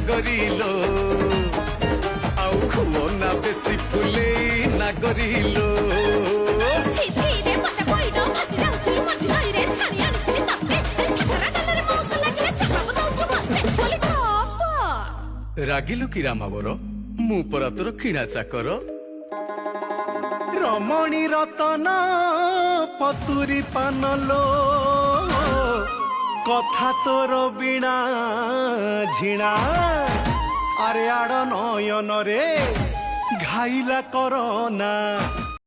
সাগরিলো আউ খুও না বেশি ফুলেই নাগরিলো ছি ছি রে পচা পইড ভাসি যাউଥିଲୁ ମଝି ନଈରେ ଛାଣି ଆଣିଥିଲି ତତେ ଠାକରା ଗାଲରେ ମଉଜ ଲାଗିଲେ ଚକାକୁ ଦଉଛୁ ମତେ ବୋଲି ବାବା ରାଗିଲୁ କି ରାମାବର ମୁଁ ପରା ତୋର କିଣା ଚାକର ରମଣୀ ରତନ ପତୁରୀ ପାନଲୋ কথা তোর বিনা ঝিণা আরে আড় নয়ন রে ঘাইলা করনা